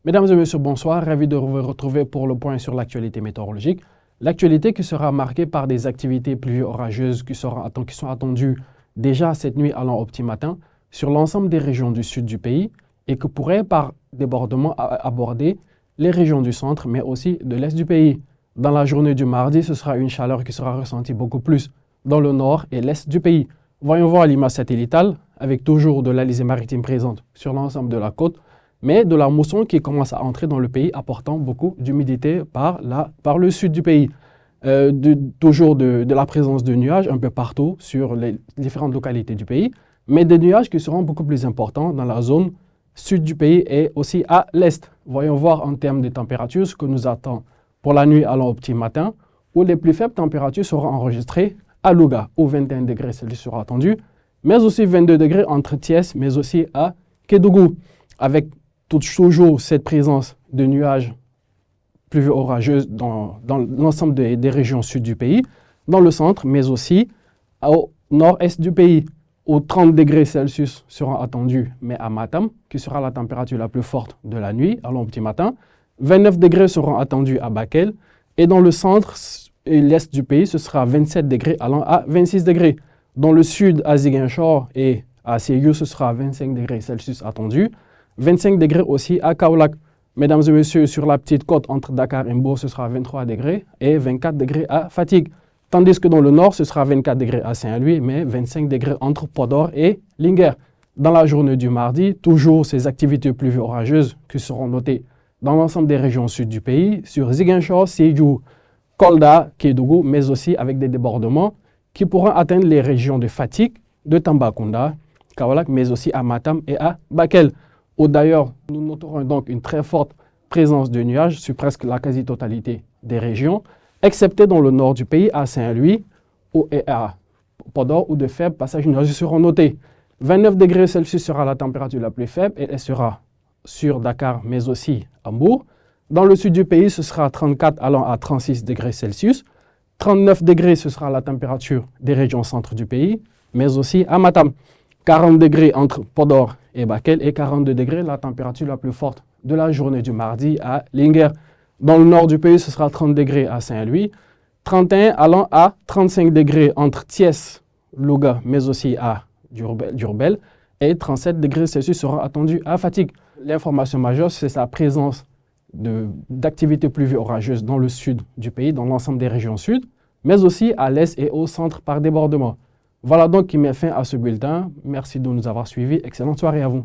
Mesdames et messieurs, bonsoir. Ravi de vous retrouver pour le point sur l'actualité météorologique. L'actualité qui sera marquée par des activités pluvieuses orageuses qui sont attendues déjà cette nuit allant au petit matin sur l'ensemble des régions du sud du pays et que pourraient par débordement aborder les régions du centre mais aussi de l'est du pays. Dans la journée du mardi, ce sera une chaleur qui sera ressentie beaucoup plus dans le nord et l'est du pays. Voyons voir l'image satellitale avec toujours de l'Alizé maritime présente sur l'ensemble de la côte, mais de la mousson qui commence à entrer dans le pays, apportant beaucoup d'humidité par le sud du pays. Toujours de la présence de nuages un peu partout sur les différentes localités du pays, mais des nuages qui seront beaucoup plus importants dans la zone sud du pays et aussi à l'est. Voyons voir en termes de température ce que nous attend pour la nuit allant au petit matin, où les plus faibles températures seront enregistrées à Louga, où 21 degrés Celsius sera attendu, mais aussi 22 degrés entre Thiès, mais aussi à Kédougou, avec toujours cette présence de nuages pluvieux orageuses dans l'ensemble des régions sud du pays, dans le centre, mais aussi au nord-est du pays, où 30 degrés Celsius seront attendus, mais à Matam, qui sera la température la plus forte de la nuit, allant au petit matin. 29 degrés seront attendus à Bakel, et dans le centre et l'est du pays, ce sera 27 degrés allant à 26 degrés. Dans le sud, à Ziguinchor et à Séguiou, ce sera 25 degrés Celsius attendus. 25 degrés aussi à Kaolack. Mesdames et messieurs, sur la petite côte entre Dakar et Mbour, ce sera 23 degrés et 24 degrés à Fatick. Tandis que dans le nord, ce sera 24 degrés à Saint-Louis, mais 25 degrés entre Podor et Linguère. Dans la journée du mardi, toujours ces activités pluvieuses orageuses qui seront notées dans l'ensemble des régions sud du pays, sur Ziguinchor, Sédhiou, Kolda, Kédougou, mais aussi avec des débordements qui pourront atteindre les régions de Fatick, de Tambacounda, Kaolack, mais aussi à Matam et à Bakel. Ou d'ailleurs, nous noterons donc une très forte présence de nuages sur presque la quasi-totalité des régions, excepté dans le nord du pays, à Saint-Louis et à Podor, où de faibles passages nuageux seront notés. 29 degrés Celsius sera la température la plus faible et elle sera sur Dakar, mais aussi à Mbour. Dans le sud du pays, ce sera 34 allant à 36 degrés Celsius. 39 degrés, ce sera la température des régions centre du pays, mais aussi à Matam. 40 degrés entre Podor et Bakel et 42 degrés, la température la plus forte de la journée du mardi à Linguère. Dans le nord du pays, ce sera 30 degrés à Saint-Louis, 31 allant à 35 degrés entre Thiès, Louga, mais aussi à Diourbel, et 37 degrés Celsius seront attendus à Fatick. L'information majeure, c'est sa présence d'activités pluvieuses orageuses dans le sud du pays, dans l'ensemble des régions sud, mais aussi à l'est et au centre par débordement. Voilà donc qui met fin à ce bulletin. Merci de nous avoir suivis. Excellente soirée à vous.